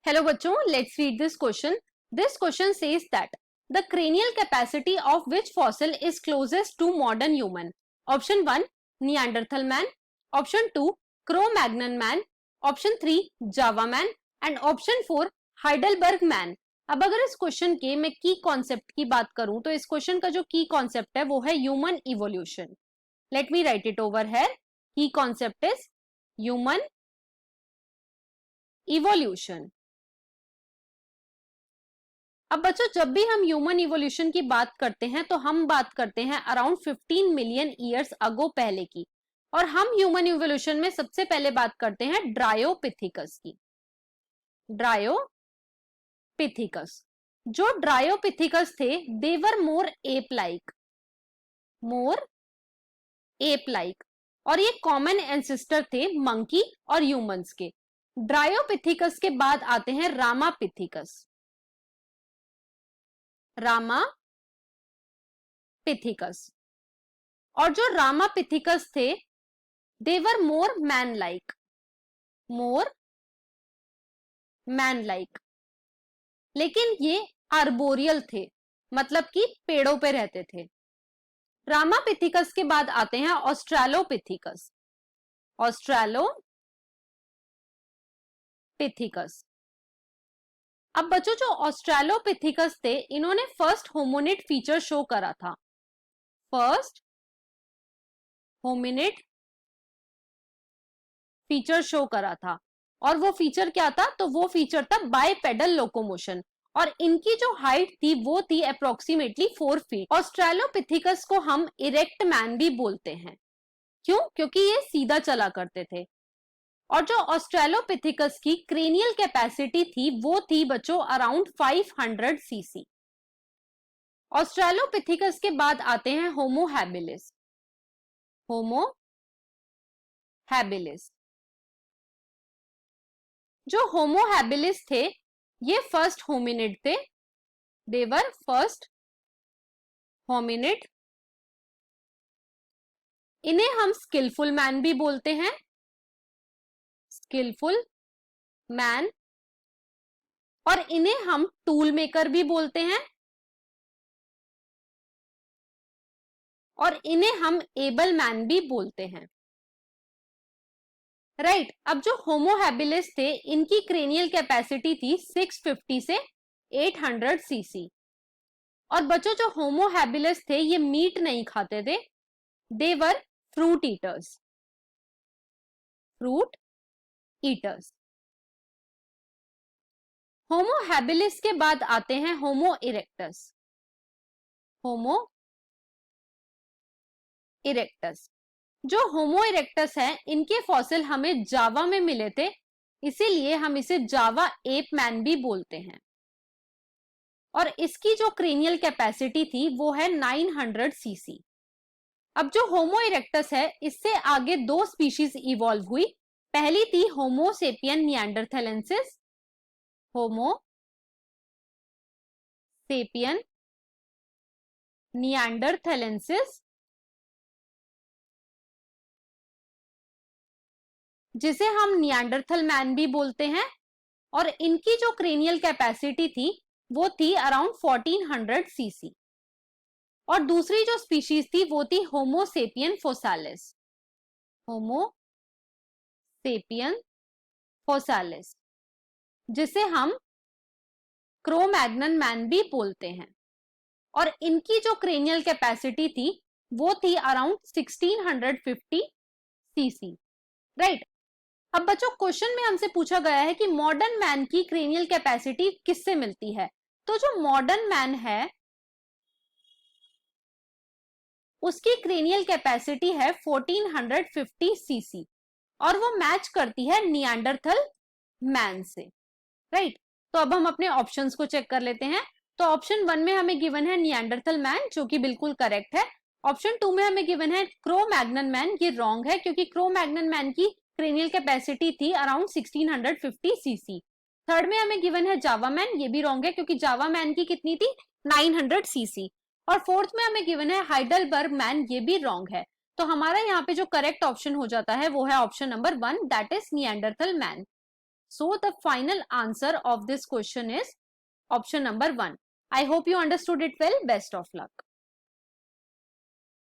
Hello बच्चों, let's read this question. This question says that the cranial capacity of which fossil is closest to modern human? Option 1 Neanderthal man, Option 2 Cro-Magnon man, Option 3 Java man and Option 4 Heidelberg man. अब अगर इस question के मैं की concept की बात करूं तो इस क्वेश्चन का जो की कॉन्सेप्ट है वो है human evolution. Let me right it over here. की कॉन्सेप्ट इज ह्यूमन इवोल्यूशन. अब बच्चों जब भी हम ह्यूमन इवोल्यूशन की बात करते हैं तो हम बात करते हैं अराउंड 15 मिलियन ईयर्स अगो पहले की. और हम ह्यूमन इवोल्यूशन में सबसे पहले बात करते हैं ड्रायोपिथिकस की. ड्रायोपिथिकस. जो ड्रायोपिथिकस थे दे वर मोर एप लाइक और ये कॉमन एंसेस्टर थे मंकी और ह्यूमंस के. ड्रायोपिथिकस के बाद आते हैं रामापिथिकस. और जो रामापिथिकस थे दे वर मोर मैन लाइक लेकिन ये आर्बोरियल थे, मतलब कि पेड़ों पे रहते थे. रामापिथिकस के बाद आते हैं ऑस्ट्रेलोपिथिकस. अब बच्चों जो ऑस्ट्रेलोपिथिकस थे इन्होंने फर्स्ट होमिनिड फीचर शो करा था. और वो फीचर क्या था? तो वो फीचर था बाइपेडल लोकोमोशन. और इनकी जो हाइट थी वो थी अप्रोक्सीमेटली 4 फीट. ऑस्ट्रेलोपिथिकस को हम इरेक्ट मैन भी बोलते हैं. क्यों? क्योंकि ये सीधा चला करते थे. और जो ऑस्ट्रेलोपिथिकस की क्रेनियल कैपेसिटी थी वो थी बच्चों अराउंड 500 सीसी. ऑस्ट्रेलोपिथिकस के बाद आते हैं होमो हैबिलिस. जो होमो हैबिलिस थे ये फर्स्ट होमिनिड थे. दे वर फर्स्ट होमिनिड. इन्हें हम स्किलफुल मैन भी बोलते हैं. और इन्हें हम टूल मेकर भी बोलते हैं. और इन्हें हम एबल मैन भी बोलते हैं. राइट. अब जो होमो हैबिलिस थे इनकी क्रेनियल कैपेसिटी थी 650 से 800 सीसी. और बच्चों जो होमो हैबिलिस थे ये मीट नहीं खाते थे. दे वर फ्रूट ईटर्स. होमो हैबिलिस के बाद आते हैं होमो इरेक्टस. जो होमो इरेक्टस है इनके फॉसिल हमें जावा में मिले थे, इसीलिए हम इसे जावा एप मैन भी बोलते हैं. और इसकी जो क्रेनियल कैपेसिटी थी वो है 900 सीसी. अब जो होमो इरेक्टस है इससे आगे दो स्पीशीज इवॉल्व हुई. पहली थी होमो सेपियन निएंडरथैलेंसिस जिसे हम निएंडरथल मैन भी बोलते हैं. और इनकी जो क्रेनियल कैपेसिटी थी वो थी अराउंड 1400 सीसी. और दूसरी जो स्पीशीज थी वो थी होमो सेपियन फोसालिस जिसे हम क्रो-मैग्नन मैन भी बोलते हैं. और इनकी जो क्रेनियल कैपेसिटी थी वो थी अराउंड 1650 सीसी. राइट. अब बच्चों क्वेश्चन में हमसे पूछा गया है कि मॉडर्न मैन की क्रेनियल कैपेसिटी किससे मिलती है. तो जो मॉडर्न मैन है उसकी क्रेनियल कैपेसिटी है 1450 सीसी और वो मैच करती है निएंडरथल मैन से. राइट. तो अब हम अपने ऑप्शंस को चेक कर लेते हैं. तो ऑप्शन 1 में हमें गिवन है निएंडरथल मैन जो कि बिल्कुल करेक्ट है. ऑप्शन 2 में हमें गिवन है क्रो-मैग्नन मैन, ये रॉन्ग है क्योंकि क्रो-मैग्नन मैन की क्रेनियल कैपेसिटी थी अराउंड 1650 सीसी. थर्ड में हमें गिवन है जावा मैन, ये भी रॉन्ग है क्योंकि जावा मैन की कितनी थी 900 सीसी. और फोर्थ में हमें गिवन है हाइडलबर्ग मैन, ये भी रॉन्ग है. तो हमारा यहाँ पे जो करेक्ट ऑप्शन हो जाता है वो है option number 1 that is Neanderthal man. So the final answer of this question is option number 1. I hope you understood it well. Best of luck.